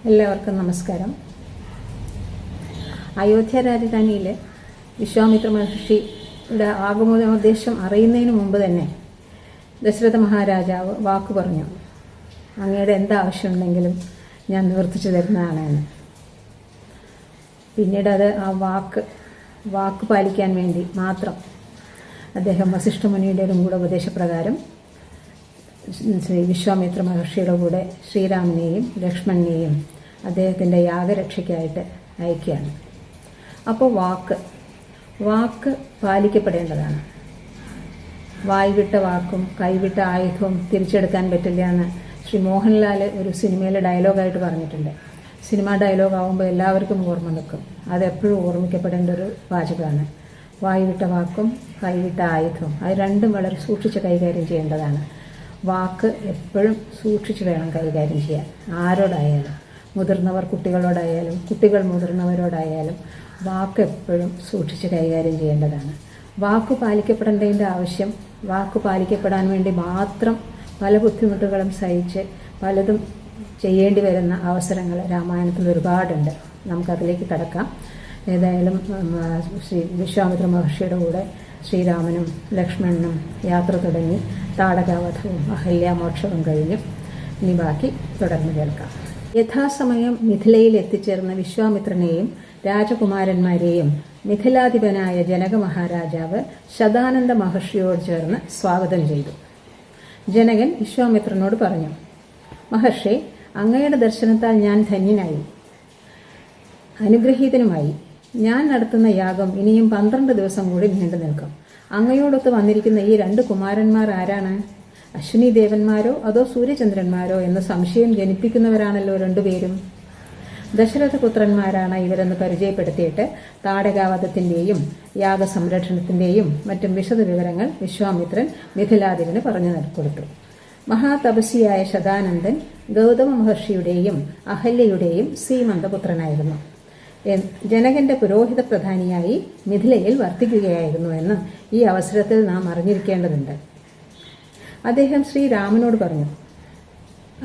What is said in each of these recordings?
എല്ലാവർക്കും നമസ്കാരം. അയോധ്യ രാജധാനിയിൽ വിശ്വാമിത്ര മഹർഷിയുടെ ആഗമനോദ്ദേശം അറിയുന്നതിന് മുമ്പ് തന്നെ ദശരഥ മഹാരാജാവ് വാക്ക് പറഞ്ഞു, അങ്ങയുടെ എന്താവശ്യമുണ്ടെങ്കിലും ഞാൻ നിവർത്തിച്ചു തരുന്നതാണെന്ന്. പിന്നീട് ആ വാക്ക് പാലിക്കാൻ വേണ്ടി മാത്രം അദ്ദേഹം വസിഷ്ഠമുനിയുടെ കൂടെ ഉപദേശപ്രകാരം ശ്രീ വിശ്വാമിത്ര മഹർഷിയുടെ കൂടെ ശ്രീരാമനെയും ലക്ഷ്മണനെയും അദ്ദേഹത്തിൻ്റെ യാഗരക്ഷയ്ക്കായിട്ട് അയക്കുകയാണ്. അപ്പോൾ വാക്ക് പാലിക്കപ്പെടേണ്ടതാണ്. വായ്വിട്ട വാക്കും കൈവിട്ട ആയുധവും തിരിച്ചെടുക്കാൻ പറ്റില്ല എന്ന് ശ്രീ മോഹൻലാൽ ഒരു സിനിമയിലെ ഡയലോഗായിട്ട് പറഞ്ഞിട്ടുണ്ട്. സിനിമ ഡയലോഗ് ആകുമ്പോൾ എല്ലാവർക്കും ഓർമ്മ നിൽക്കും. അതെപ്പോഴും ഓർമ്മിക്കപ്പെടേണ്ട ഒരു വാചകമാണ്. വായ്വിട്ട വാക്കും കൈവിട്ട ആയുധവും അത് രണ്ടും വളരെ സൂക്ഷിച്ച് കൈകാര്യം ചെയ്യേണ്ടതാണ്. വാക്ക് എപ്പോഴും സൂക്ഷിച്ച് വേണം കൈകാര്യം ചെയ്യാൻ. ആരോടായാലും, മുതിർന്നവർ കുട്ടികളോടായാലും കുട്ടികൾ മുതിർന്നവരോടായാലും വാക്ക് എപ്പോഴും സൂക്ഷിച്ച് കൈകാര്യം ചെയ്യേണ്ടതാണ്. വാക്ക് പാലിക്കപ്പെടേണ്ടതിൻ്റെ ആവശ്യം, വാക്ക് പാലിക്കപ്പെടാൻ വേണ്ടി മാത്രം പല ബുദ്ധിമുട്ടുകളും സഹിച്ച് പലതും ചെയ്യേണ്ടി വരുന്ന അവസരങ്ങൾ രാമായണത്തിൽ ഒരുപാടുണ്ട്. നമുക്കതിലേക്ക് കടക്കാം. ഏതായാലും ശ്രീ വിശ്വാമിത്ര മഹർഷിയുടെ കൂടെ ശ്രീരാമനും ലക്ഷ്മണനും യാത്ര തുടങ്ങി. താടകാവധവും അഹല്യാമോക്ഷവും കഴിഞ്ഞു. ഇനി ബാക്കി തുടർന്ന് കേൾക്കാം. യഥാസമയം മിഥിലയിൽ എത്തിച്ചേർന്ന വിശ്വാമിത്രനെയും രാജകുമാരന്മാരെയും മിഥിലാധിപനായ ജനക മഹാരാജാവ് ശതാനന്ദ മഹർഷിയോട് ചേർന്ന് സ്വാഗതം ചെയ്തു. ജനകൻ വിശ്വാമിത്രനോട് പറഞ്ഞു, മഹർഷി, അങ്ങയുടെ ദർശനത്താൽ ഞാൻ ധന്യനായി, അനുഗ്രഹീതനുമായി. ഞാൻ നടത്തുന്ന യാഗം ഇനിയും 12 ദിവസം കൂടി നീണ്ടു നിൽക്കും. അങ്ങയോടൊത്ത് വന്നിരിക്കുന്ന ഈ 2 കുമാരന്മാർ ആരാണ്? അശ്വിനി ദേവന്മാരോ അതോ സൂര്യചന്ദ്രന്മാരോ എന്ന് സംശയം ജനിപ്പിക്കുന്നവരാണല്ലോ 2 പേരും. ദശരഥപുത്രന്മാരാണ് ഇവരെന്ന് പരിചയപ്പെടുത്തിയിട്ട് താടകാവധത്തിൻ്റെയും യാഗസംരക്ഷണത്തിൻ്റെയും മറ്റും വിശദ വിവരങ്ങൾ വിശ്വാമിത്രൻ മിഥിലാധിപന് പറഞ്ഞു കൊടുത്തു. മഹാതപസ്വിയായ ശതാനന്ദൻ ഗൗതമ മഹർഷിയുടെയും അഹല്യയുടെയും സീമന്തപുത്രനായിരുന്നു. ജനകന്റെ പുരോഹിത പ്രധാനിയായി മിഥിലയിൽ വർത്തിക്കുകയായിരുന്നു എന്ന് ഈ അവസരത്തിൽ നാം അറിഞ്ഞിരിക്കേണ്ടതുണ്ട്. അദ്ദേഹം ശ്രീരാമനോട് പറഞ്ഞു,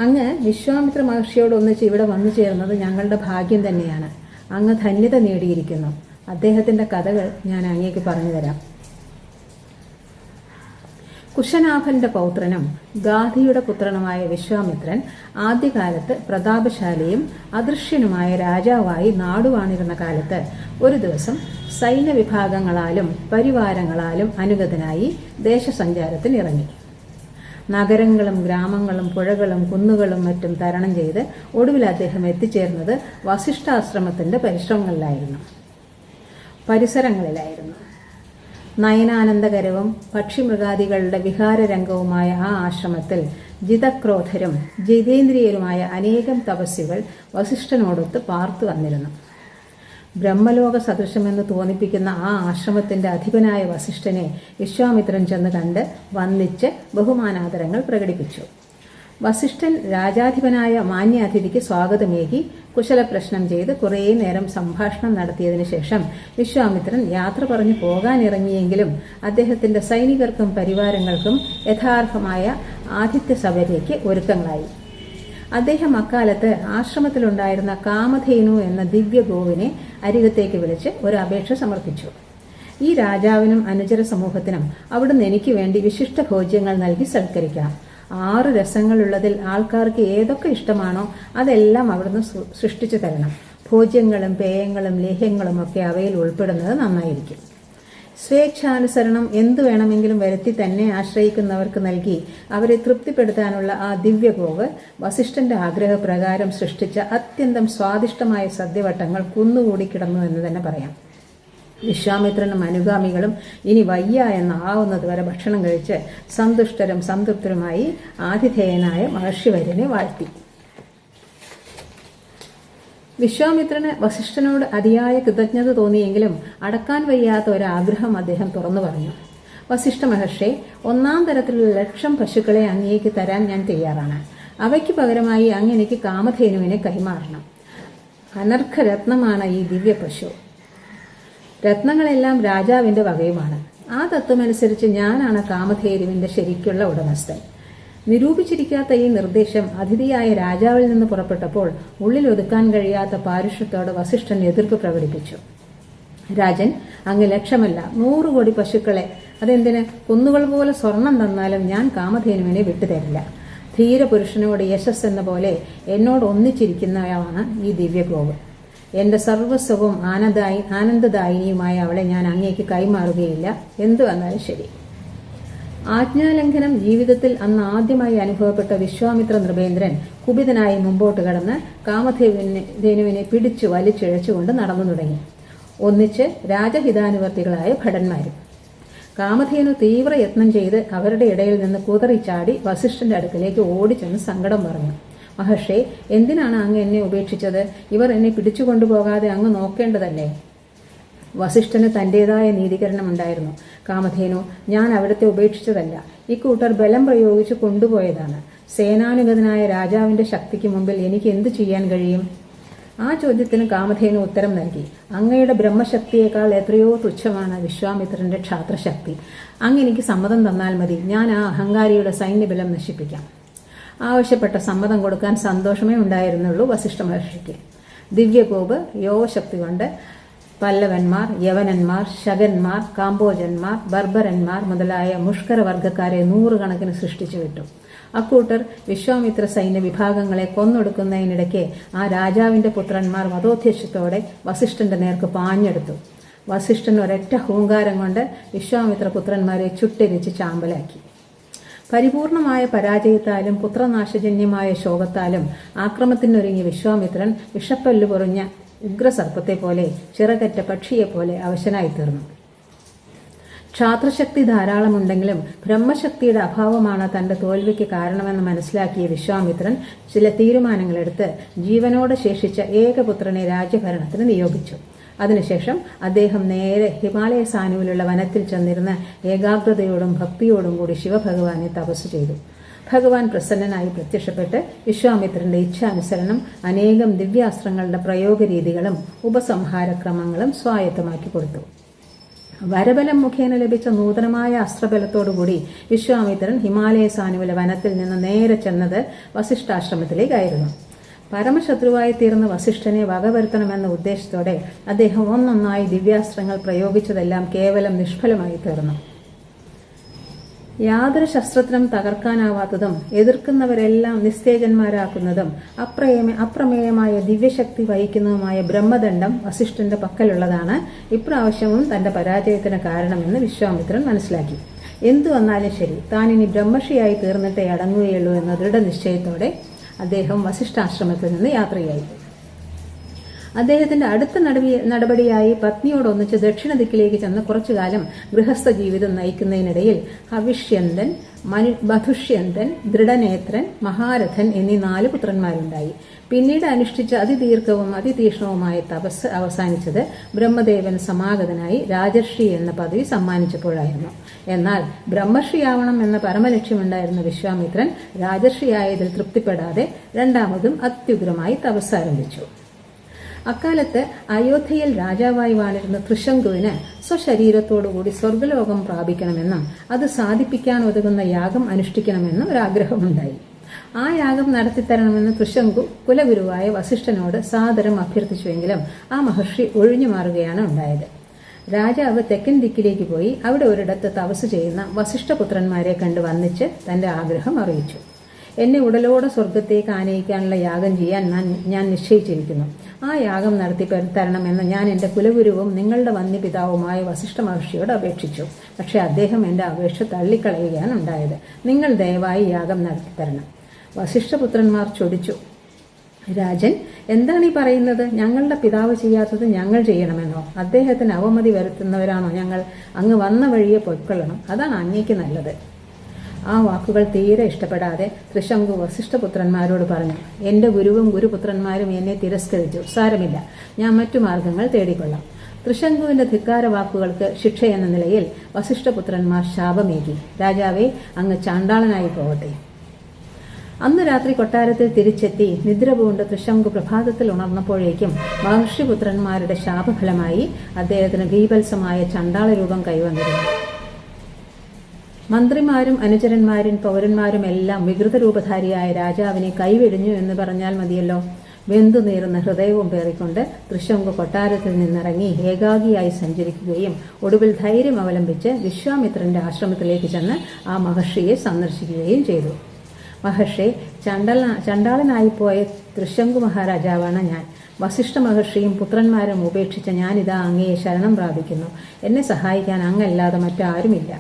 അങ്ങ് വിശ്വാമിത്ര മഹർഷിയോടൊന്നിച്ച് ഇവിടെ വന്നു ചേർന്നത് ഞങ്ങളുടെ ഭാഗ്യം തന്നെയാണ്. അങ്ങ് ധന്യത നേടിയിരിക്കുന്നു. അദ്ദേഹത്തിന്റെ കഥകൾ ഞാൻ അങ്ങേക്ക് പറഞ്ഞു തരാം. കുശനാഭന്റെ പൗത്രനും ഗാധിയുടെ പുത്രനുമായ വിശ്വാമിത്രൻ ആദ്യകാലത്ത് പ്രതാപശാലിയും അദൃശ്യനുമായ രാജാവായി നാടുവാണിരുന്ന കാലത്ത് ഒരു ദിവസം സൈന്യവിഭാഗങ്ങളാലും പരിവാരങ്ങളാലും അനുഗതനായി ദേശസഞ്ചാരത്തിന് ഇറങ്ങി. നഗരങ്ങളും ഗ്രാമങ്ങളും പുഴകളും കുന്നുകളും മറ്റും തരണം ചെയ്ത് ഒടുവിൽ അദ്ദേഹം എത്തിച്ചേർന്നത് വസിഷ്ഠാശ്രമത്തിന്റെ പരിസരങ്ങളിലായിരുന്നു. നയനാനന്ദകരവും പക്ഷിമൃഗാദികളുടെ വിഹാരരംഗവുമായ ആ ആശ്രമത്തിൽ ജിതക്രോധരും ജിതേന്ദ്രിയരുമായ അനേകം തപസ്വികൾ വസിഷ്ഠനോടൊത്ത് പാർത്തു വന്നിരുന്നു. ബ്രഹ്മലോക സദൃശമെന്ന് തോന്നിപ്പിക്കുന്ന ആ ആശ്രമത്തിന്റെ അധിപനായ വസിഷ്ഠനെ വിശ്വാമിത്രൻ ചെന്ന് കണ്ട് വന്ദിച്ച് ബഹുമാനാദരങ്ങൾ പ്രകടിപ്പിച്ചു. വസിഷ്ഠൻ രാജാധിപനായ മാന്യാതിഥിക്ക് സ്വാഗതമേകി കുശലപ്രശ്നം ചെയ്ത് കുറേ നേരം സംഭാഷണം നടത്തിയതിനു ശേഷം വിശ്വാമിത്രൻ യാത്ര പറഞ്ഞു പോകാനിറങ്ങിയെങ്കിലും അദ്ദേഹത്തിന്റെ സൈനികർക്കും പരിവാരങ്ങൾക്കും യഥാർത്ഥമായ ആതിഥ്യ സഭയിലേക്ക് ഒരുക്കങ്ങളായി. അദ്ദേഹം അക്കാലത്ത് ആശ്രമത്തിലുണ്ടായിരുന്ന കാമധേനു എന്ന ദിവ്യ ഗോവിനെ അരികത്തേക്ക് വിളിച്ച് ഒരു അപേക്ഷ സമർപ്പിച്ചു. ഈ രാജാവിനും അനുചര സമൂഹത്തിനും അവിടുന്ന് എനിക്ക് വേണ്ടി വിശിഷ്ട ഭോജ്യങ്ങൾ നൽകി സൽക്കരിക്കാം. 6 രസങ്ങളുള്ളതിൽ ആൾക്കാർക്ക് ഏതൊക്കെ ഇഷ്ടമാണോ അതെല്ലാം അവിടുന്ന് സൃഷ്ടിച്ചു തരണം. ഭോജ്യങ്ങളും പേയങ്ങളും ലേഹ്യങ്ങളും ഒക്കെ അവയിൽ ഉൾപ്പെടുന്നത് നന്നായിരിക്കും. സ്വേച്ഛാനുസരണം എന്തു വേണമെങ്കിലും വരുത്തി തന്നെ ആശ്രയിക്കുന്നവർക്ക് നൽകി അവരെ തൃപ്തിപ്പെടുത്താനുള്ള ആ ദിവ്യഗോവ് വസിഷ്ഠന്റെ ആഗ്രഹപ്രകാരം സൃഷ്ടിച്ച അത്യന്തം സ്വാദിഷ്ടമായ സദ്യവട്ടങ്ങൾ കുന്നുകൂടി കിടന്നു എന്ന് തന്നെ പറയാം. വിശ്വാമിത്രനും അനുഗാമികളും ഇനി വയ്യ എന്നാവുന്നത് വരെ ഭക്ഷണം കഴിച്ച് സന്തുഷ്ടരും സംതൃപ്തരുമായി ആതിഥേയനായ മഹർഷിവര്യനെ വാഴ്ത്തി. വിശ്വാമിത്രന് വസിഷ്ഠനോട് അതിയായ കൃതജ്ഞത തോന്നിയെങ്കിലും അടക്കാൻ വയ്യാത്ത ഒരാഗ്രഹം അദ്ദേഹം തുറന്നു പറഞ്ഞു. വസിഷ്ഠ മഹർഷി, 1-ാം തരത്തിലുള്ള 1,00,000 പശുക്കളെ അങ്ങേക്ക് തരാൻ ഞാൻ തയ്യാറാണ്. അവയ്ക്ക് പകരമായി അങ്ങ് എനിക്ക് കാമധേനുവിനെ കൈമാറണം. അനർഘരത്നമാണ് ഈ ദിവ്യ പശു. രത്നങ്ങളെല്ലാം രാജാവിന്റെ വകയുമാണ്. ആ തത്വമനുസരിച്ച് ഞാനാണ് കാമധേനുവിന്റെ ശരിക്കുള്ള ഉടമസ്ഥൻ. നിരൂപിച്ചിരിക്കാത്ത ഈ നിർദ്ദേശം അതിഥിയായ രാജാവിൽ നിന്ന് പുറപ്പെട്ടപ്പോൾ ഉള്ളിൽ ഒതുക്കാൻ കഴിയാത്ത പാരുഷ്യത്തോട് വസിഷ്ഠൻ എതിർപ്പ് പ്രകടിപ്പിച്ചു. രാജൻ, അങ്ങ് ലക്ഷമല്ല 100 കോടി പശുക്കളെ, അതെന്തിന് കുന്നുകൾ പോലെ സ്വർണം തന്നാലും ഞാൻ കാമധേനുവിനെ വിട്ടുതരില്ല. ധീരപുരുഷനോട് യശസ് എന്ന പോലെ എന്നോട് ഒന്നിച്ചിരിക്കുന്നവയാണ് ഈ ദിവ്യഗോവ്. എന്റെ സർവസ്വവും ആനന്ദദായിനിയുമായ അവളെ ഞാൻ അങ്ങേക്ക് കൈമാറുകയില്ല, എന്തു വന്നാലും ശരി. ആജ്ഞാലംഘനം ജീവിതത്തിൽ അന്ന് ആദ്യമായി അനുഭവപ്പെട്ട വിശ്വാമിത്ര നൃപേന്ദ്രൻ കുപിതനായി മുമ്പോട്ട് കടന്ന് കാമധേനുവിനെ പിടിച്ചു വലിച്ചിഴച്ചുകൊണ്ട് നടന്നു തുടങ്ങി. ഒന്നിച്ച് രാജഹിതാനുവർത്തികളായ ഭടന്മാരും. കാമധേനു തീവ്ര യത്നം ചെയ്ത് അവരുടെ ഇടയിൽ നിന്ന് കുതറിച്ചാടി വസിഷ്ഠന്റെ അടുക്കലേക്ക് ഓടിച്ചെന്ന് സങ്കടം പറഞ്ഞു. മഹർഷേ, എന്തിനാണ് അങ്ങ് എന്നെ ഉപേക്ഷിച്ചത്? ഇവർ എന്നെ പിടിച്ചുകൊണ്ടുപോകാതെ അങ്ങ് നോക്കേണ്ടതല്ലേ? വസിഷ്ഠന് തന്റേതായ നീതീകരണമുണ്ടായിരുന്നു. കാമധേനു, ഞാൻ അവിടുത്തെ ഉപേക്ഷിച്ചതല്ല. ഇക്കൂട്ടർ ബലം പ്രയോഗിച്ച് കൊണ്ടുപോയതാണ്. സേനാനുഗതനായ രാജാവിന്റെ ശക്തിക്ക് മുമ്പിൽ എനിക്ക് എന്തു ചെയ്യാൻ കഴിയും? ആ ചോദ്യത്തിന് കാമധേനു ഉത്തരം നൽകി. അങ്ങയുടെ ബ്രഹ്മശക്തിയേക്കാൾ എത്രയോ തുച്ഛമാണ് വിശ്വാമിത്രന്റെ ക്ഷാത്രശക്തി. അങ്ങ് എനിക്ക് സമ്മതം തന്നാൽ മതി, ഞാൻ ആ അഹങ്കാരിയുടെ സൈന്യബലം നശിപ്പിക്കാം. ആവശ്യപ്പെട്ട സമ്മതം കൊടുക്കാൻ സന്തോഷമേ ഉണ്ടായിരുന്നുള്ളൂ വസിഷ്ഠ മഹർഷിക്ക്. ദിവ്യഗോപ് യോഗശക്തി കൊണ്ട് പല്ലവന്മാർ, യവനന്മാർ, ശകന്മാർ, കാമ്പോജന്മാർ, ബർബരന്മാർ മുതലായ മുഷ്കരവർഗക്കാരെ 100 കണക്കിന് സൃഷ്ടിച്ചു വിട്ടു. അക്കൂട്ടർ വിശ്വാമിത്ര സൈന്യ വിഭാഗങ്ങളെ കൊന്നൊടുക്കുന്നതിനിടയ്ക്ക് ആ രാജാവിന്റെ പുത്രന്മാർ വധോദ്ദേശത്തോടെ വസിഷ്ഠന്റെ നേർക്ക് പാഞ്ഞെടുത്തു. വസിഷ്ഠൻ ഒരൊറ്റ ഹൂങ്കാരം കൊണ്ട് വിശ്വാമിത്ര പുത്രന്മാരെ ചുട്ടെരിച്ച് ചാമ്പലാക്കി. പരിപൂർണമായ പരാജയത്താലും പുത്രനാശജന്യമായ ശോകത്താലും ആക്രമത്തിനൊരുങ്ങിയ വിശ്വാമിത്രൻ വിഷപ്പല്ലു പൊറിഞ്ഞ ഉഗ്രസർപ്പത്തെ പോലെ, ചിറകറ്റ പക്ഷിയെപ്പോലെ അവശനായിത്തീർന്നു. ക്ഷാത്രശക്തി ധാരാളമുണ്ടെങ്കിലും ബ്രഹ്മശക്തിയുടെ അഭാവമാണ് തന്റെ തോൽവിക്ക് കാരണമെന്ന് മനസ്സിലാക്കിയ വിശ്വാമിത്രൻ ചില തീരുമാനങ്ങളെടുത്ത് ജീവനോടെ ശേഷിച്ച ഏകപുത്രനെ രാജ്യഭരണത്തിന് നിയോഗിച്ചു. അതിനുശേഷം അദ്ദേഹം നേരെ ഹിമാലയ സാനുവിലുള്ള വനത്തിൽ ചെന്നിരുന്ന് ഏകാഗ്രതയോടും ഭക്തിയോടും കൂടി ശിവഭഗവാനെ തപസ് ചെയ്തു. ഭഗവാൻ പ്രസന്നനായി പ്രത്യക്ഷപ്പെട്ട് വിശ്വാമിത്രന്റെ ഇച്ഛാനുസരണം അനേകം ദിവ്യാസ്ത്രങ്ങളുടെ പ്രയോഗരീതികളും ഉപസംഹാരക്രമങ്ങളും സ്വായത്തമാക്കി കൊടുത്തു. വരബലം മുഖേന ലഭിച്ച നൂതനമായ അസ്ത്രബലത്തോടുകൂടി വിശ്വാമിത്രൻ ഹിമാലയ സാനുവിലെ വനത്തിൽ നിന്ന് നേരെ ചെന്നത് വസിഷ്ഠാശ്രമത്തിലേക്കായിരുന്നു. പരമശത്രുവായി തീർന്ന വസിഷ്ഠനെ വകവരുത്തണമെന്ന ഉദ്ദേശത്തോടെ അദ്ദേഹം ഒന്നൊന്നായി ദിവ്യാസ്ത്രങ്ങൾ പ്രയോഗിച്ചതെല്ലാം കേവലം നിഷ്ഫലമായി തീർന്നു. യാതൊരു ശസ്ത്രത്തിനും തകർക്കാനാവാത്തതും എതിർക്കുന്നവരെല്ലാം നിസ്തേജന്മാരാക്കുന്നതും അപ്രമേയമായ ദിവ്യശക്തി വഹിക്കുന്നതുമായ ബ്രഹ്മദണ്ഡം വസിഷ്ഠന്റെ പക്കലുള്ളതാണ് ഇപ്രാവശ്യവും തന്റെ പരാജയത്തിന് കാരണമെന്ന് വിശ്വാമിത്രൻ മനസ്സിലാക്കി. എന്തു വന്നാലും ശരി, താനിനി ബ്രഹ്മർഷിയായി തീർന്നിട്ടേ അടങ്ങുകയുള്ളൂ എന്ന ദൃഢനിശ്ചയത്തോടെ അദ്ദേഹം വസിഷ്ഠാശ്രമത്തിൽ നിന്ന് യാത്രയായി. അദ്ദേഹത്തിന്റെ അടുത്ത നടപടിയായി പത്നിയോടൊന്നിച്ച് ദക്ഷിണ ദിക്കിലേക്ക് ചെന്ന് കുറച്ചുകാലം ഗൃഹസ്ഥ ജീവിതം നയിക്കുന്നതിനിടയിൽ ഹവിഷ്യന്തൻ, മധുഷ്യന്തൻ, ദൃഢനേത്രൻ, മഹാരഥൻ എന്നീ 4 പുത്രന്മാരുണ്ടായി. പിന്നീട് അനുഷ്ഠിച്ച അതിദീർഘവും അതിതീക്ഷ്ണവുമായ തപസ് അവസാനിച്ചത് ബ്രഹ്മദേവൻ സമാഗതനായി രാജർഷി എന്ന പദവി സമ്മാനിച്ചപ്പോഴായിരുന്നു. എന്നാൽ ബ്രഹ്മർഷിയാവണം എന്ന പരമലക്ഷ്യമുണ്ടായിരുന്ന വിശ്വാമിത്രൻ രാജർഷിയായതിൽ തൃപ്തിപ്പെടാതെ രണ്ടാമതും അത്യുഗ്രമായി തപസ് ആരംഭിച്ചു. അക്കാലത്ത് അയോധ്യയിൽ രാജാവായി വാണിരുന്ന തൃശങ്കുവിന് സ്വശരീരത്തോടുകൂടി സ്വർഗലോകം പ്രാപിക്കണമെന്നും അത് സാധിപ്പിക്കാൻ ഒതുങ്ങുന്ന യാഗം അനുഷ്ഠിക്കണമെന്നും ഒരാഗ്രഹമുണ്ടായി. ആ യാഗം നടത്തിത്തരണമെന്ന് തൃശങ്കു കുലഗുരുവായ വസിഷ്ഠനോട് സാദരം അഭ്യർത്ഥിച്ചുവെങ്കിലും ആ മഹർഷി ഒഴിഞ്ഞു മാറുകയാണ് ഉണ്ടായത്. രാജാവ് തെക്കൻ ദിക്കിലേക്ക് പോയി അവിടെ ഒരിടത്ത് തപസ് ചെയ്യുന്ന വസിഷ്ഠപുത്രന്മാരെ കണ്ട് വന്നിച്ച് തന്റെ ആഗ്രഹം അറിയിച്ചു. എന്നെ ഉടലോടെ സ്വർഗത്തേക്ക് ആനയിക്കാനുള്ള യാഗം ചെയ്യാൻ ഞാൻ നിശ്ചയിച്ചിരിക്കുന്നു. ആ യാഗം നടത്തി തരണമെന്ന് ഞാൻ എൻ്റെ കുലഗുരുവും നിങ്ങളുടെ വന്യപിതാവുമായ വസിഷ്ഠ മഹർഷിയോട് അപേക്ഷിച്ചു. പക്ഷെ അദ്ദേഹം എൻ്റെ അപേക്ഷ തള്ളിക്കളയുകയാണ് ഉണ്ടായത്. നിങ്ങൾ ദയവായി യാഗം നടത്തിത്തരണം. വസിഷ്ഠപുത്രന്മാർ ചൊടിച്ചു. രാജൻ, എന്താണ് ഈ പറയുന്നത്? ഞങ്ങളുടെ പിതാവ് ചെയ്യാത്തത് ഞങ്ങൾ ചെയ്യണമെന്നോ? അദ്ദേഹത്തിന് അവമതി വരുത്തുന്നവരാണോ ഞങ്ങൾ? അങ്ങ് വന്ന വഴിയെ പൊയ്ക്കൊള്ളണം, അതാണ് അങ്ങേക്ക് നല്ലത്. ആ വാക്കുകൾ തീരെ ഇഷ്ടപ്പെടാതെ തൃശങ്കു വസിഷ്ഠപുത്രന്മാരോട് പറഞ്ഞു. എൻ്റെ ഗുരുവും ഗുരുപുത്രന്മാരും എന്നെ തിരസ്കരിച്ചു. സാരമില്ല, ഞാൻ മറ്റു മാർഗങ്ങൾ തേടിക്കൊള്ളാം. തൃശങ്കുവിന്റെ ധിക്കാര വാക്കുകൾക്ക് ശിക്ഷയെന്ന നിലയിൽ വസിഷ്ഠപുത്രന്മാർ ശാപമേകി. രാജാവേ, അങ്ങ് ചാണ്ടാളനായി പോകട്ടെ. അന്ന് രാത്രി കൊട്ടാരത്തിൽ തിരിച്ചെത്തി നിദ്ര പൂണ്ട് തൃശങ്കു പ്രഭാതത്തിൽ ഉണർന്നപ്പോഴേക്കും മഹർഷിപുത്രന്മാരുടെ ശാപഫലമായി അദ്ദേഹത്തിന് ബീഭത്സമായ ചണ്ടാള രൂപം കൈവന്നിരുന്നു. മന്ത്രിമാരും അനുചരന്മാരും പൗരന്മാരും എല്ലാം വികൃത രൂപധാരിയായ രാജാവിനെ കൈവെടിഞ്ഞു എന്ന് പറഞ്ഞാൽ മതിയല്ലോ. വെന്തു നീറുന്ന ഹൃദയവും പേറിക്കൊണ്ട് തൃശങ്കു കൊട്ടാരത്തിൽ നിന്നിറങ്ങി ഏകാഗിയായി സഞ്ചരിക്കുകയും ഒടുവിൽ ധൈര്യം അവലംബിച്ച് വിശ്വാമിത്രന്റെ ആശ്രമത്തിലേക്ക് ചെന്ന് ആ മഹർഷിയെ സന്ദർശിക്കുകയും ചെയ്തു. മഹർഷി, ചണ്ടാളനായിപ്പോയ തൃശങ്കു മഹാരാജാവാണ് ഞാൻ. വസിഷ്ഠ മഹർഷിയും പുത്രന്മാരും ഉപേക്ഷിച്ച ഞാനിതാ അങ്ങയെ ശരണം പ്രാപിക്കുന്നു. എന്നെ സഹായിക്കാൻ അങ്ങല്ലാതെ മറ്റാരുമില്ല.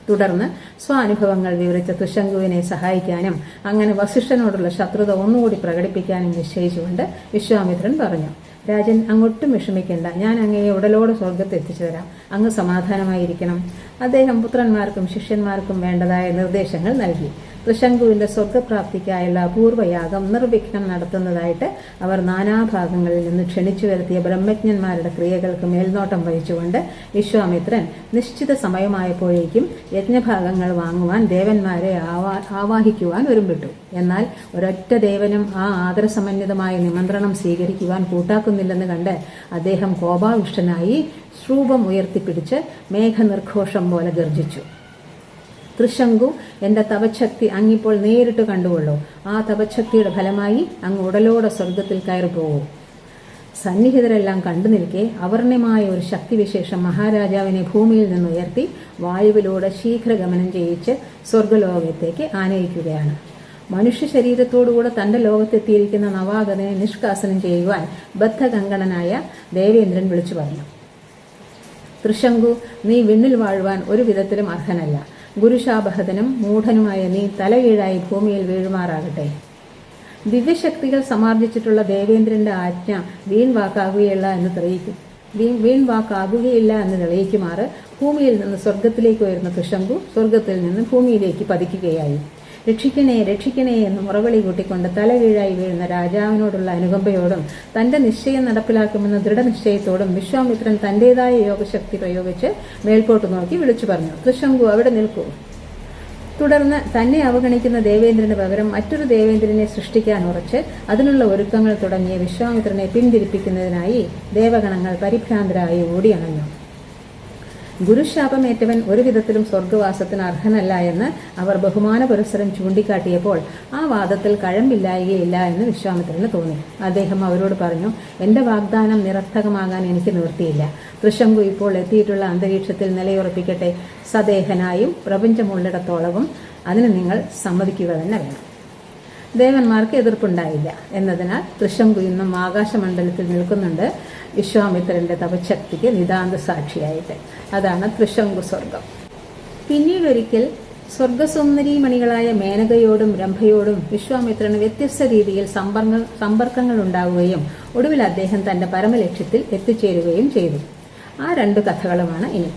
തുടർന്ന് സ്വാനുഭവങ്ങൾ വിവരിച്ച തുശങ്കുവിനെ സഹായിക്കാനും അങ്ങനെ വസിഷ്ഠനോടുള്ള ശത്രുത ഒന്നുകൂടി പ്രകടിപ്പിക്കാനും നിശ്ചയിച്ചുകൊണ്ട് വിശ്വാമിത്രൻ പറഞ്ഞു, രാജൻ, അങ്ങൊട്ടും വിഷമിക്കേണ്ട. ഞാൻ അങ്ങയെ ഉടലോടെ സ്വർഗത്ത് എത്തിച്ചു തരാം. അങ്ങ് സമാധാനമായിരിക്കണം. അദ്ദേഹം പുത്രന്മാർക്കും ശിഷ്യന്മാർക്കും വേണ്ടതായ നിർദ്ദേശങ്ങൾ നൽകി. തൃശങ്കുവിന്റെ സ്വർഗപ്രാപ്തിക്കായുള്ള അപൂർവയാഗം നിർവിഘ്നം നടത്തുന്നതായിട്ട് അവർ നാനാഭാഗങ്ങളിൽ നിന്ന് ക്ഷണിച്ചു വരുത്തിയ ബ്രഹ്മജ്ഞന്മാരുടെ ക്രിയകൾക്ക് മേൽനോട്ടം വഹിച്ചുകൊണ്ട് വിശ്വാമിത്രൻ നിശ്ചിത സമയമായപ്പോഴേക്കും യജ്ഞഭാഗങ്ങൾ വാങ്ങുവാൻ ദേവന്മാരെ ആവാഹിക്കുവാൻ ഒരുമ്പിട്ടു. എന്നാൽ ഒരൊറ്റ ദേവനും ആ ആദരസമന്വിതമായ നിമന്ത്രണം സ്വീകരിക്കുവാൻ കൂട്ടാക്കുന്നില്ലെന്ന് കണ്ട് അദ്ദേഹം കോപാവിഷ്ടനായി ശ്രൂപം ഉയർത്തിപ്പിടിച്ച് മേഘനിർഘോഷം പോലെ ഗർജിച്ചു. തൃശങ്കു, എന്റെ തപശക്തി അങ്ങിപ്പോൾ നേരിട്ട് കണ്ടുകൊള്ളൂ. ആ തപശക്തിയുടെ ഫലമായി അങ്ങ് ഉടലോടെ സ്വർഗത്തിൽ കയറിപ്പോകൂ. സന്നിഹിതരെല്ലാം കണ്ടു നിൽക്കെ അവർണ്യമായ ഒരു ശക്തിവിശേഷം മഹാരാജാവിനെ ഭൂമിയിൽ നിന്ന് ഉയർത്തി വായുവിലൂടെ ശീഘ്രഗമനം ചെയ്യിച്ച് സ്വർഗലോകത്തേക്ക് ആനയിക്കുകയാണ്. മനുഷ്യ ശരീരത്തോടുകൂടെ തന്റെ ലോകത്തെത്തിയിരിക്കുന്ന നവാഗതനെ നിഷ്കാസനം ചെയ്യുവാൻ ബദ്ധകങ്കണനായ ദേവേന്ദ്രൻ വിളിച്ചു പറഞ്ഞു, തൃശങ്കു, നീ വിണ്ണിൽ വാഴുവാൻ ഒരു വിധത്തിലും അർഹനല്ല. ഗുരുശാപഹതനും മൂഢനുമായ നീ തലകീഴായി ഭൂമിയിൽ വീഴുമാറാകട്ടെ. ദിവ്യശക്തികൾ സമാർജിച്ചിട്ടുള്ള ദേവേന്ദ്രന്റെ ആജ്ഞ വീൺവാക്കാകുകയില്ല എന്ന് തെളിയിക്കുമാറ് ഭൂമിയിൽ നിന്ന് സ്വർഗത്തിലേക്ക് ഉയർന്ന തൃശങ്കു സ്വർഗത്തിൽ നിന്ന് ഭൂമിയിലേക്ക് പതിക്കുകയായി. രക്ഷിക്കണേ, രക്ഷിക്കണേ എന്ന് മുറവിളി കൂട്ടിക്കൊണ്ട് തലകീഴായി വീഴുന്ന രാജാവിനോടുള്ള അനുകമ്പയോടും തന്റെ നിശ്ചയം നടപ്പിലാക്കുമെന്ന ദൃഢനിശ്ചയത്തോടും വിശ്വാമിത്രൻ തന്റേതായ യോഗശക്തി പ്രയോഗിച്ച് മേൽപോട്ട് നോക്കി വിളിച്ചു പറഞ്ഞു, തൃശങ്കു, അവിടെ നിൽക്കൂ. തുടർന്ന് തന്നെ അവഗണിക്കുന്ന ദേവേന്ദ്രന് പകരം മറ്റൊരു ദേവേന്ദ്രനെ സൃഷ്ടിക്കാൻ ഉറച്ച് അതിനുള്ള ഒരുക്കങ്ങൾ തുടങ്ങിയ വിശ്വാമിത്രനെ പിന്തിരിപ്പിക്കുന്നതിനായി ദേവഗണങ്ങൾ പരിഭ്രാന്തരായി ഓടിയണഞ്ഞു. ഗുരുശാപമേറ്റവൻ ഒരു വിധത്തിലും സ്വർഗവാസത്തിന് അർഹനല്ല എന്ന് അവർ ബഹുമാന പുരസ്സരം ചൂണ്ടിക്കാട്ടിയപ്പോൾ ആ വാദത്തിൽ കഴമ്പില്ലായികയില്ല എന്ന് വിശ്വാമിത്രന് തോന്നി. അദ്ദേഹം അവരോട് പറഞ്ഞു, എന്റെ വാഗ്ദാനം നിരർത്ഥകമാകാൻ എനിക്ക് നിവൃത്തിയില്ല. തൃശങ്കു ഇപ്പോൾ എത്തിയിട്ടുള്ള അന്തരീക്ഷത്തിൽ നിലയുറപ്പിക്കട്ടെ. സദേഹനായും പ്രപഞ്ചമുള്ളിടത്തോളവും അതിന് നിങ്ങൾ സമ്മതിക്കുക തന്നെ വേണം. ദേവന്മാർക്ക് എതിർപ്പുണ്ടായില്ല എന്നതിനാൽ തൃശങ്കു ഇന്നും ആകാശമണ്ഡലത്തിൽ നിൽക്കുന്നുണ്ട്, വിശ്വാമിത്രന്റെ തപശക്തിക്ക് നിതാന്ത സാക്ഷിയായിട്ട്. അതാണ് തൃശങ്കു സ്വർഗം. പിന്നീടൊരിക്കൽ സ്വർഗസുന്ദരീമണികളായ മേനകയോടും രംഭയോടും വിശ്വാമിത്രന് വ്യത്യസ്ത രീതിയിൽ സമ്പർക്കങ്ങൾ ഉണ്ടാവുകയും ഒടുവിൽ അദ്ദേഹം തന്റെ പരമലക്ഷ്യത്തിൽ എത്തിച്ചേരുകയും ചെയ്തു. ആ രണ്ടു കഥകളുമാണ് ഇനി.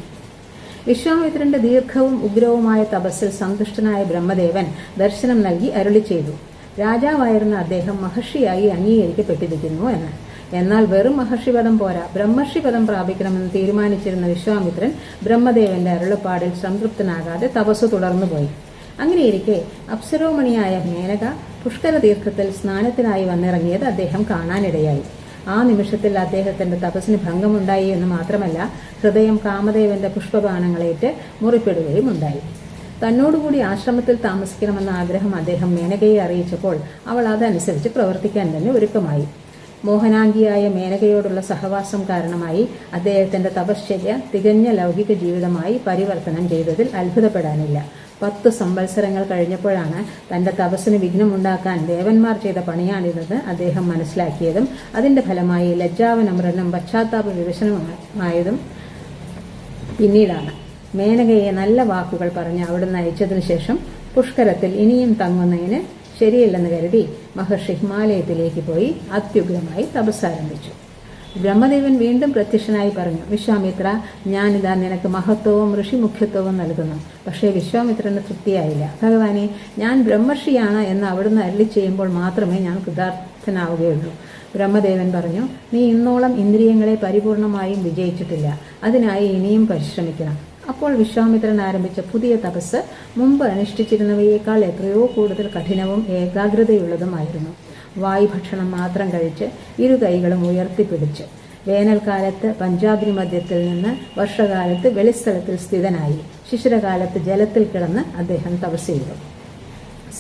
വിശ്വാമിത്രന്റെ ദീർഘവും ഉഗ്രവുമായ തപസ്സിൽ സന്തുഷ്ടനായ ബ്രഹ്മദേവൻ ദർശനം നൽകി അരുളി ചെയ്തു, രാജാവായിരുന്ന അദ്ദേഹം മഹർഷിയായി അംഗീകരിക്കപ്പെട്ടിരിക്കുന്നു എന്ന്. എന്നാൽ വെറും മഹർഷിപദം പോരാ, ബ്രഹ്മർഷിപദം പ്രാപിക്കണമെന്ന് തീരുമാനിച്ചിരുന്ന വിശ്വാമിത്രൻ ബ്രഹ്മദേവന്റെ അരുളപ്പാടിൽ സംതൃപ്തനാകാതെ തപസ്സു തുടർന്നുപോയി. അങ്ങനെയിരിക്കെ അപ്സരോമണിയായ മേനക പുഷ്കര തീർത്ഥത്തിൽ സ്നാനത്തിനായി വന്നിറങ്ങിയത് അദ്ദേഹം കാണാനിടയായി. ആ നിമിഷത്തിൽ അദ്ദേഹത്തിന്റെ തപസ്സിന് ഭംഗമുണ്ടായി എന്ന് മാത്രമല്ല, ഹൃദയം കാമദേവന്റെ പുഷ്പബാണങ്ങളേറ്റ് മുറിപ്പെടുകയും ഉണ്ടായി. തന്നോടുകൂടി ആശ്രമത്തിൽ താമസിക്കണമെന്ന ആഗ്രഹം അദ്ദേഹം മേനകയെ അറിയിച്ചപ്പോൾ അവൾ അതനുസരിച്ച് പ്രവർത്തിക്കാൻ തന്നെ ഒരുക്കമായി. മോഹനാംഗിയായ മേനകയോടുള്ള സഹവാസം കാരണമായി അദ്ദേഹത്തിന്റെ തപശ്ചര്യ തികഞ്ഞ ലൗകിക ജീവിതമായി പരിവർത്തനം ചെയ്തതിൽ അത്ഭുതപ്പെടാനില്ല. 10 സംവത്സരങ്ങൾ കഴിഞ്ഞപ്പോഴാണ് തന്റെ തപസ്സിന് വിഘ്നമുണ്ടാക്കാൻ ദേവന്മാർ ചെയ്ത പണിയാണിതെന്ന് അദ്ദേഹം മനസ്സിലാക്കിയതും അതിന്റെ ഫലമായി ലജ്ജാവനമ്രനും പശ്ചാത്താപ വിവശനമായതും പിന്നീടാണ്. മേനകയെ നല്ല വാക്കുകൾ പറഞ്ഞ് അവിടുന്ന് അയച്ചതിനു ശേഷം പുഷ്കരത്തിൽ ഇനിയും തങ്ങുന്നതിന് ശരിയല്ലെന്ന് കരുതി മഹർഷി ഹിമാലയത്തിലേക്ക് പോയി അത്യുഗ്രമായി തപസ്സാരംഭിച്ചു. ബ്രഹ്മദേവൻ വീണ്ടും പ്രത്യക്ഷനായി പറഞ്ഞു, വിശ്വാമിത്ര, ഞാനിതാ നിനക്ക് മഹത്വവും ഋഷിമുഖ്യത്വവും നൽകുന്നു. പക്ഷേ വിശ്വാമിത്രന് തൃപ്തിയായില്ല. ഭഗവാനെ, ഞാൻ ബ്രഹ്മർഷിയാണ് എന്ന് അവിടുന്ന് അരുളി ചെയ്യുമ്പോൾ മാത്രമേ ഞാൻ കൃതാർത്ഥനാവുകയുള്ളൂ. ബ്രഹ്മദേവൻ പറഞ്ഞു, നീ ഇന്നോളം ഇന്ദ്രിയങ്ങളെ പരിപൂർണമായും വിജയിച്ചിട്ടില്ല. അതിനായി ഇനിയും പരിശ്രമിക്കണം. അപ്പോൾ വിശ്വാമിത്രൻ ആരംഭിച്ച പുതിയ തപസ് മുമ്പ് അനുഷ്ഠിച്ചിരുന്നവയേക്കാൾ എത്രയോ കൂടുതൽ കഠിനവും ഏകാഗ്രതയുള്ളതുമായിരുന്നു. വായുഭക്ഷണം മാത്രം കഴിച്ച് 2 കൈകളും ഉയർത്തിപ്പിടിച്ച് വേനൽക്കാലത്ത് പഞ്ചാഗ്നി മധ്യത്തിൽ നിന്ന് വർഷകാലത്ത് വെളിസ്ഥലത്തിൽ സ്ഥിതനായി ശിശിരകാലത്ത് ജലത്തിൽ കിടന്ന് അദ്ദേഹം തപസ് ചെയ്തു.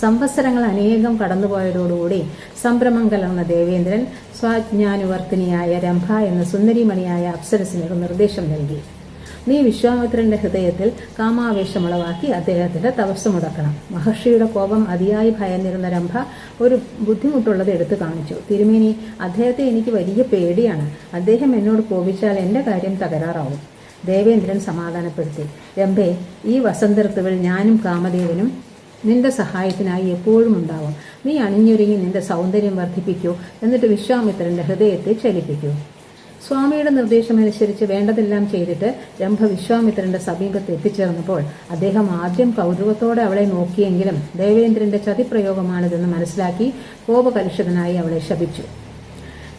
സംവത്സരങ്ങൾ അനേകം കടന്നുപോയതോടുകൂടി സംഭ്രമം കലർന്ന ദേവേന്ദ്രൻ സ്വാജ്ഞാനുവർത്തിനിയായ രംഭ എന്ന സുന്ദരിമണിയായ അപ്സരസിന് ഒരു നിർദ്ദേശം നൽകി. നീ വിശ്വാമിത്രന്റെ ഹൃദയത്തിൽ കാമാവേശമുളവാക്കി അദ്ദേഹത്തിന്റെ തപസ് മുടക്കണം. മഹർഷിയുടെ കോപം അതിയായി ഭയന്നിരുന്ന രംഭ ഒരു ബുദ്ധിമുട്ടുള്ളത് എടുത്തു കാണിച്ചു. തിരുമേനി, അദ്ദേഹത്തെ എനിക്ക് വലിയ പേടിയാണ്. അദ്ദേഹം എന്നോട് കോപിച്ചാൽ എന്റെ കാര്യം തകരാറാവും. ദേവേന്ദ്രൻ സമാധാനപ്പെടുത്തി. രംഭേ, ഈ വസന്തഋതുവിൽ ഞാനും കാമദേവനും നിന്റെ സഹായത്തിനായി എപ്പോഴും ഉണ്ടാവും. നീ അണിഞ്ഞൊരുങ്ങി നിന്റെ സൗന്ദര്യം വർദ്ധിപ്പിക്കൂ, എന്നിട്ട് വിശ്വാമിത്രന്റെ ഹൃദയത്തെ ചലിപ്പിക്കൂ. സ്വാമിയുടെ നിർദ്ദേശമനുസരിച്ച് വേണ്ടതെല്ലാം ചെയ്തിട്ട് രംഭ വിശ്വാമിത്രന്റെ സമീപത്ത് എത്തിച്ചേർന്നപ്പോൾ അദ്ദേഹം ആദ്യം കൗതുകത്തോടെ അവളെ നോക്കിയെങ്കിലും ദേവേന്ദ്രന്റെ ചതിപ്രയോഗമാണിതെന്ന് മനസ്സിലാക്കി കോപകലുഷിതനായി അവളെ ശപിച്ചു.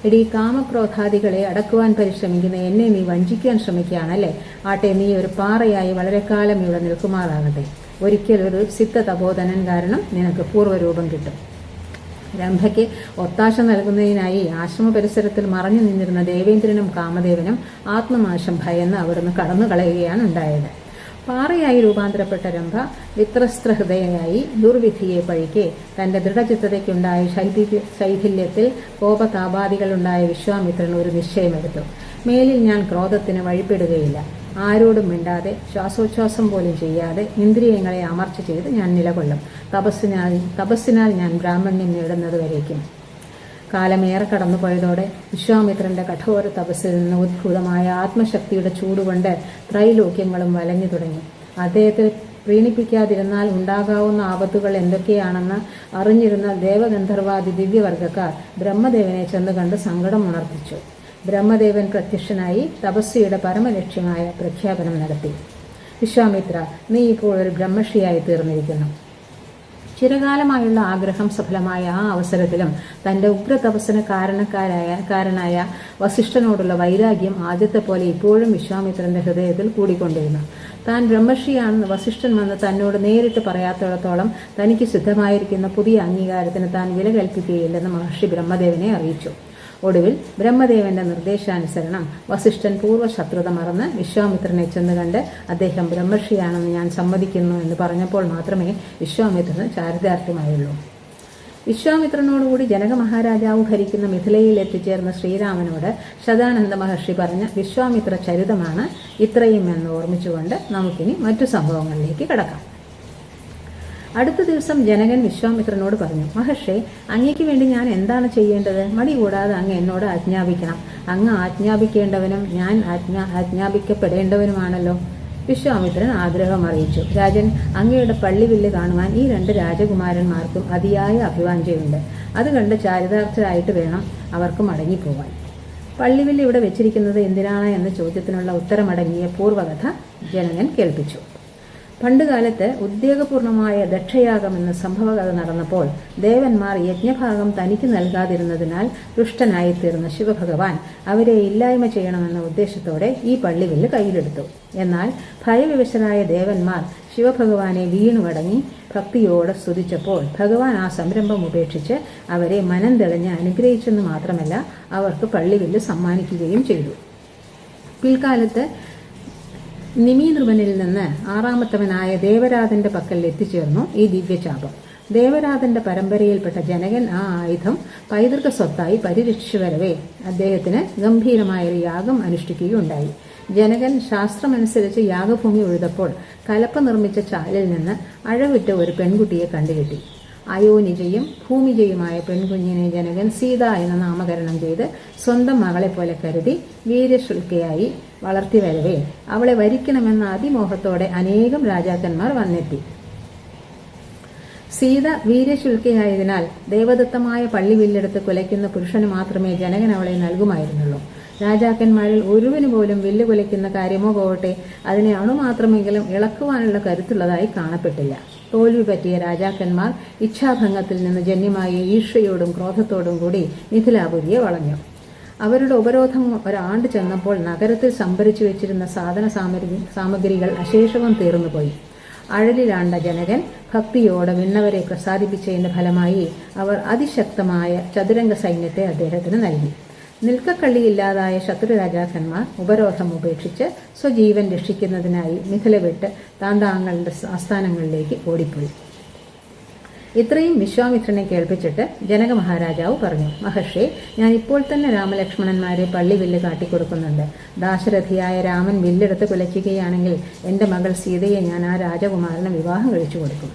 എടീ, കാമക്രോധാദികളെ അടക്കുവാൻ പരിശ്രമിക്കുന്ന എന്നെ നീ വഞ്ചിക്കാൻ ശ്രമിക്കുകയാണല്ലേ? ആട്ടെ, നീ ഒരു പാറയായി വളരെ കാലം ഇവിടെ നിൽക്കുമാറാകട്ടെ. ഒരിക്കലൊരു സിദ്ധ തപോധനൻ കാരണം നിനക്ക് പൂർവ്വരൂപം കിട്ടും. രംഭയ്ക്ക് ഒത്താശ നൽകുന്നതിനായി ആശ്രമ പരിസരത്തിൽ മറഞ്ഞു നിന്നിരുന്ന ദേവേന്ദ്രനും കാമദേവനും ആത്മനാശം ഭയന്ന് അവിടുന്ന് കടന്നു കളയുകയാണ് ഉണ്ടായത്. പാറയായി രൂപാന്തരപ്പെട്ട രംഭ വിത്രസ്ത്രഹൃദയയായി ദുർവിധിയെ പഴിക്കെ തന്റെ ദൃഢചിത്തതയ്ക്കുണ്ടായ ശൈഥില്യത്തിൽ കോപതാപാദികളുണ്ടായ വിശ്വാമിത്രൻ ഒരു നിശ്ചയമെടുത്തു. മേലിൽ ഞാൻ ക്രോധത്തിന് വഴിപ്പെടുകയില്ല. ആരോടും മിണ്ടാതെ ശ്വാസോച്ഛ്വാസം പോലും ചെയ്യാതെ ഇന്ദ്രിയങ്ങളെ അമർച്ച ചെയ്ത് ഞാൻ നിലകൊള്ളും. തപസ്സിനാൽ ഞാൻ ബ്രാഹ്മണ്യം നേടുന്നതുവരേക്കും. കാലമേറെ കടന്നുപോയതോടെ വിശ്വാമിത്രന്റെ കഠോര തപസ്സിൽ നിന്ന് ഉദ്ഭൂതമായ ആത്മശക്തിയുടെ ചൂടുകൊണ്ട് ത്രൈലോക്യങ്ങളും വലഞ്ഞു തുടങ്ങി. അദ്ദേഹത്തെ പ്രീണിപ്പിക്കാതിരുന്നാൽ ഉണ്ടാകാവുന്ന ആപത്തുകൾ എന്തൊക്കെയാണെന്ന് അറിഞ്ഞിരുന്ന ദേവഗന്ധർവാദി ദിവ്യവർഗക്കാർ ബ്രഹ്മദേവനെ ചെന്ന് കണ്ട് സങ്കടം ഉണർത്തിച്ചു. ബ്രഹ്മദേവൻ പ്രത്യക്ഷനായി തപസ്വിയുടെ പരമലക്ഷ്യമായ പ്രഖ്യാപനം നടത്തി. വിശ്വാമിത്ര, നീ ഇപ്പോൾ ഒരു ബ്രഹ്മർഷിയായി തീർന്നിരിക്കുന്നു. ചിരകാലമായുള്ള ആഗ്രഹം സഫലമായ ആ അവസരത്തിലും തന്റെ ഉഗ്രതപസ്സിന് കാരണനായ വസിഷ്ഠനോടുള്ള വൈരാഗ്യം ആദ്യത്തെ പോലെ ഇപ്പോഴും വിശ്വാമിത്രന്റെ ഹൃദയത്തിൽ കൂടിക്കൊണ്ടിരുന്നു. താൻ ബ്രഹ്മർഷിയാണെന്ന് വസിഷ്ഠൻ വന്ന് തന്നോട് നേരിട്ട് പറയാത്തിടത്തോളം തനിക്ക് സിദ്ധമായിരിക്കുന്ന പുതിയ അംഗീകാരത്തിന് താൻ വില കൽപ്പിക്കുകയില്ലെന്ന് മഹർഷി ബ്രഹ്മദേവനെ അറിയിച്ചു. ഒടുവിൽ ബ്രഹ്മദേവന്റെ നിർദ്ദേശാനുസരണം വസിഷ്ഠൻ പൂർവ്വശത്രുത മറന്ന് വിശ്വാമിത്രനെ ചെന്ന് കണ്ട് അദ്ദേഹം ബ്രഹ്മർഷിയാണെന്ന് ഞാൻ സമ്മതിക്കുന്നു എന്ന് പറഞ്ഞപ്പോൾ മാത്രമേ വിശ്വാമിത്രന് ചാരിതാർത്ഥ്യമായുള്ളൂ. വിശ്വാമിത്രനോടുകൂടി ജനക മഹാരാജാവ് ഭരിക്കുന്ന മിഥിലയിൽ എത്തിച്ചേർന്ന ശ്രീരാമനോട് ശതാനന്ദ മഹർഷി പറഞ്ഞ വിശ്വാമിത്ര ചരിതമാണ് ഇത്രയും എന്ന് ഓർമ്മിച്ചുകൊണ്ട് നമുക്കിനി മറ്റു സംഭവങ്ങളിലേക്ക് കടക്കാം. അടുത്ത ദിവസം ജനകൻ വിശ്വാമിത്രനോട് പറഞ്ഞു, മഹർഷേ, അങ്ങയ്ക്ക് വേണ്ടി ഞാൻ എന്താണ് ചെയ്യേണ്ടത്? മടി കൂടാതെ അങ്ങ് എന്നോട് ആജ്ഞാപിക്കണം. അങ്ങ് ആജ്ഞാപിക്കേണ്ടവനും ഞാൻ ആജ്ഞാപിക്കപ്പെടേണ്ടവനുമാണല്ലോ. വിശ്വാമിത്രൻ ആഗ്രഹം അറിയിച്ചു. രാജൻ, അങ്ങയുടെ പള്ളിവില്ല് കാണുവാൻ ഈ 2 രാജകുമാരന്മാർക്കും അതിയായ അഭിവാഞ്ചയുണ്ട്. അത് കണ്ട് ചാരിതാർത്ഥരായിട്ട് വേണം അവർക്ക് മടങ്ങിപ്പോവാൻ. പള്ളിവില്ല് ഇവിടെ വെച്ചിരിക്കുന്നത് എന്തിനാണ് എന്ന ചോദ്യത്തിനുള്ള ഉത്തരമടങ്ങിയ പൂർവ്വകഥ ജനകൻ കേൾപ്പിച്ചു. പണ്ടുകാലത്ത് ഉദ്വേഗപൂർണമായ ദക്ഷയാഗമെന്ന സംഭവകഥ നടന്നപ്പോൾ ദേവന്മാർ യജ്ഞഭാഗം തനിക്ക് നൽകാതിരുന്നതിനാൽ ദുഷ്ടനായിത്തീർന്ന ശിവഭഗവാൻ അവരെ ഇല്ലായ്മ ചെയ്യണമെന്ന ഉദ്ദേശത്തോടെ ഈ പള്ളിവില്ല് കയ്യിലെടുത്തു. എന്നാൽ ഭയവിവശരായ ദേവന്മാർ ശിവഭഗവാനെ വീണുമടങ്ങി ഭക്തിയോടെ സ്തുതിച്ചപ്പോൾ ഭഗവാൻ ആ സംരംഭം ഉപേക്ഷിച്ച് അവരെ മനം തെളിഞ്ഞ് അനുഗ്രഹിച്ചെന്ന് മാത്രമല്ല അവർക്ക് പള്ളിവില്ല് സമ്മാനിക്കുകയും ചെയ്തു. പിൽക്കാലത്ത് നിമീനൃപനിൽ നിന്ന് 6ാമത്തവനായ ദേവരാജന്റെ പക്കൽ എത്തിച്ചേർന്നു ഈ ദിവ്യചാപം. ദേവരാജന്റെ പരമ്പരയിൽപ്പെട്ട ജനകൻ ആ ആയുധം പൈതൃക സ്വത്തായി പരിരക്ഷിച്ചു വരവേ അദ്ദേഹത്തിന് ഗംഭീരമായൊരു യാഗം അനുഷ്ഠിക്കുകയുണ്ടായി. ജനകൻ ശാസ്ത്രമനുസരിച്ച് യാഗഭൂമി ഉഴുതപ്പോൾ കലപ്പ നിർമ്മിച്ച ചാലിൽ നിന്ന് അഴകുറ്റ ഒരു പെൺകുട്ടിയെ കണ്ടുകിട്ടി. അയോനിജയും ഭൂമിജയുമായ പെൺകുഞ്ഞിനെ ജനകൻ സീത എന്ന നാമകരണം ചെയ്ത് സ്വന്തം മകളെ പോലെ കരുതി വീര്യശുൽക്കയായി വളർത്തി വരവേ അവളെ വരിക്കണമെന്ന അതിമോഹത്തോടെ അനേകം രാജാക്കന്മാർ വന്നെത്തി. സീത വീര്യശുൽക്കയായതിനാൽ ദേവദത്തമായ പള്ളിവില്ലെടുത്ത് കുലയ്ക്കുന്ന പുരുഷന് മാത്രമേ ജനകൻ അവളെ നൽകുമായിരുന്നുള്ളൂ. രാജാക്കന്മാരിൽ ഒരുവന് പോലും വില്ല് കുലയ്ക്കുന്ന കാര്യമോ പോകട്ടെ അതിനെ അണുമാത്രമെങ്കിലും ഇളക്കുവാനുള്ള കരുത്തുള്ളതായി കാണപ്പെട്ടില്ല. തോൽവി പറ്റിയ രാജാക്കന്മാർ ഇച്ഛാഭംഗത്തിൽ നിന്ന് ജന്യമായ ഈർഷ്യയോടും ക്രോധത്തോടും കൂടി മിഥിലാപുരിയെ വളഞ്ഞു. അവരുടെ ഉപരോധം ഒരാണ്ട് ചെന്നപ്പോൾ നഗരത്തിൽ സംഭരിച്ചു വെച്ചിരുന്ന സാധന സാമഗ്രികൾ അശേഷവും തീർന്നുപോയി. അഴലിലാണ്ട ജനകൻ ഭക്തിയോടെ വിണ്ണവരെ പ്രസാദിപ്പിച്ചതിന്റെ ഫലമായി അവർ അതിശക്തമായ ചതുരംഗ സൈന്യത്തെ അദ്ദേഹത്തിന് നൽകി. നിൽക്കക്കള്ളിയില്ലാതായ ശത്രുരാജാക്കന്മാർ ഉപരോധം ഉപേക്ഷിച്ച് സ്വജീവൻ രക്ഷിക്കുന്നതിനായി മിഥില വിട്ട് താന്താങ്ങളുടെ ആസ്ഥാനങ്ങളിലേക്ക് ഓടിപ്പോയി. ഇത്രയും വിശ്വാമിത്രനെ കേൾപ്പിച്ചിട്ട് ജനക മഹാരാജാവ് പറഞ്ഞു, മഹർഷി, ഞാൻ ഇപ്പോൾ തന്നെ രാമലക്ഷ്മണന്മാരെ പള്ളിവില്ല് കാട്ടിക്കൊടുക്കുന്നുണ്ട്. ദാശരഥിയായ രാമൻ വില്ലെടുത്ത് കുലയ്ക്കുകയാണെങ്കിൽ എൻ്റെ മകൾ സീതയെ ഞാൻ ആ രാജകുമാരന് വിവാഹം കഴിച്ചു കൊടുക്കും.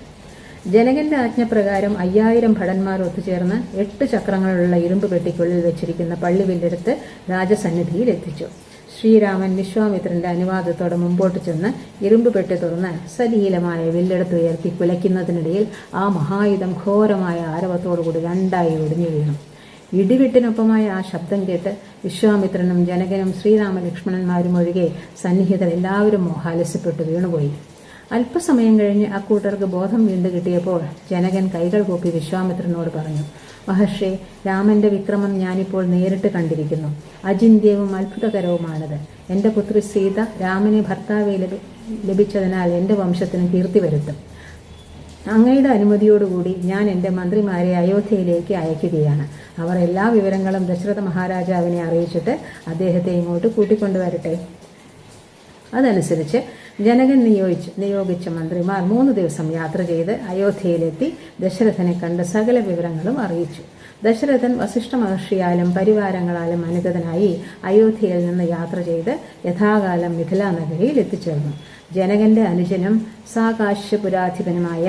ജനകന്റെ ആജ്ഞപ്രകാരം 5000 ഭടന്മാർ ഒത്തുചേർന്ന് 8 ചക്രങ്ങളുള്ള ഇരുമ്പ് പെട്ടിക്കുള്ളിൽ വെച്ചിരിക്കുന്ന പള്ളിവില്ലെടുത്ത് രാജസന്നിധിയിൽ എത്തിച്ചു. ശ്രീരാമൻ വിശ്വാമിത്രന്റെ അനുവാദത്തോടെ മുമ്പോട്ട് ചെന്ന് ഇരുമ്പ് പെട്ടി തുറന്ന് സലീലമായ വില്ലെടുത്തുയർത്തി കുലയ്ക്കുന്നതിനിടയിൽ ആ മഹായുധം ഘോരമായ ആരവത്തോടുകൂടി രണ്ടായി ഒടിഞ്ഞു വീണു. ഇടിവെട്ടിനൊപ്പമായ ആ ശബ്ദം കേട്ട് വിശ്വാമിത്രനും ജനകനും ശ്രീരാമലക്ഷ്മണന്മാരും ഒഴികെ സന്നിഹിതർ എല്ലാവരും മോഹാലസ്യപ്പെട്ടു വീണുപോയി. അല്പസമയം കഴിഞ്ഞ് അക്കൂട്ടർക്ക് ബോധം വീണ്ടു കിട്ടിയപ്പോൾ ജനകൻ കൈകൾ കൂപ്പി വിശ്വാമിത്രനോട് പറഞ്ഞു, മഹർഷി, രാമന്റെ വിക്രമം ഞാനിപ്പോൾ നേരിട്ട് കണ്ടിരിക്കുന്നു. അചിന്ത്യവും അത്ഭുതകരവുമാണത്. എൻ്റെ പുത്രി സീത രാമനെ ഭർത്താവെ ലഭിച്ചതിനാൽ എൻ്റെ വംശത്തിന് കീർത്തി വരുത്തും. അങ്ങയുടെ അനുമതിയോടുകൂടി ഞാൻ എൻ്റെ മന്ത്രിമാരെ അയോധ്യയിലേക്ക് അയക്കുകയാണ്. അവർ എല്ലാ വിവരങ്ങളും ദശരഥ മഹാരാജാവിനെ അറിയിച്ചിട്ട് അദ്ദേഹത്തെ ഇങ്ങോട്ട് കൂട്ടിക്കൊണ്ടുവരട്ടെ. അതനുസരിച്ച് ജനകൻ നിയോഗിച്ച മന്ത്രിമാർ 3 ദിവസം യാത്ര ചെയ്ത് അയോധ്യയിലെത്തി ദശരഥനെ കണ്ട് സകല വിവരങ്ങളും അറിയിച്ചു. ദശരഥൻ വസിഷ്ഠ മഹർഷിയാലും പരിവാരങ്ങളാലും അനുഗതനായി അയോധ്യയിൽ നിന്ന് യാത്ര ചെയ്ത് യഥാകാലം മിഥിലാ നഗരിയിൽ എത്തിച്ചേർന്നു. ജനകന്റെ അനുജനും സാകാശ്യപുരാധിപനുമായ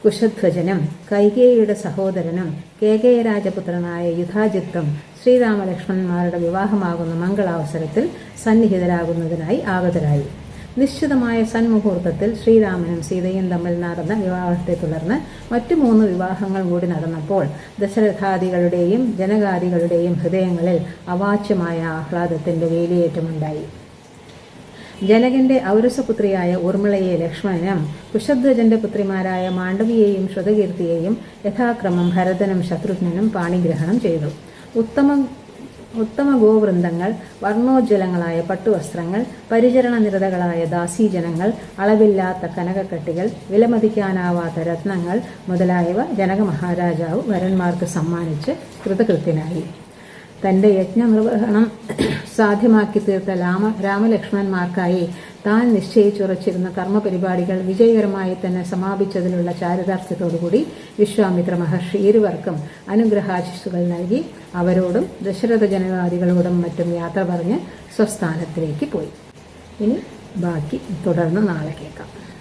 കുശധ്വജനും കൈകേയിയുടെ സഹോദരനും കേകയ രാജപുത്രനായ യുധാജിത്തും ശ്രീരാമലക്ഷ്മണന്മാരുടെ വിവാഹമാകുന്ന മംഗളാവസരത്തിൽ സന്നിഹിതരാകുന്നതിനായി ആഗതരായി. നിശ്ചിതമായ സന്മുഹൂർത്തത്തിൽ ശ്രീരാമനും സീതയും തമ്മിൽ നടന്ന വിവാഹത്തെ തുടർന്ന് മറ്റു 3 വിവാഹങ്ങൾ കൂടി നടന്നപ്പോൾ ദശരഥാദികളുടെയും ജനകാദികളുടെയും ഹൃദയങ്ങളിൽ അവാച്യമായ ആഹ്ലാദത്തിന്റെ വേലിയേറ്റമുണ്ടായി. ജനകന്റെ ഔരസപുത്രിയായ ഊർമിളയെ ലക്ഷ്മണനും കുശധ്വജന്റെ പുത്രിമാരായ മാണ്ഡവിയെയും ശ്രുതകീർത്തിയെയും യഥാക്രമം ഭരതനും ശത്രുഘ്നനും പാണിഗ്രഹണം ചെയ്തു. ഉത്തമ ഗോവൃന്ദങ്ങൾ, വർണ്ണോജ്വലങ്ങളായ പട്ടുവസ്ത്രങ്ങൾ, പരിചരണനിരതകളായ ദാസീജനങ്ങൾ, അളവില്ലാത്ത കനകക്കട്ടികൾ, വിലമതിക്കാനാവാത്ത രത്നങ്ങൾ മുതലായവ ജനക മഹാരാജാവ് വരന്മാർക്ക് സമ്മാനിച്ച് കൃതകൃത്യനായി. തന്റെ യജ്ഞനിർവഹണം സാധ്യമാക്കി തീർത്ത രാമലക്ഷ്മണന്മാർക്കായി താൻ നിശ്ചയിച്ചുറച്ചിരുന്ന കർമ്മപരിപാടികൾ വിജയകരമായി തന്നെ സമാപിച്ചതിലുള്ള ചാരിതാർത്ഥ്യത്തോടുകൂടി വിശ്വാമിത്ര മഹർഷി ഇരുവർക്കും അനുഗ്രഹാശിസ്സുകൾ നൽകി അവരോടും ദശരഥ ജനകാദികളോടും മറ്റും യാത്ര പറഞ്ഞ് സ്വസ്ഥാനത്തിലേക്ക് പോയി. ഇനി ബാക്കി തുടർന്ന് നാളെ കേൾക്കാം.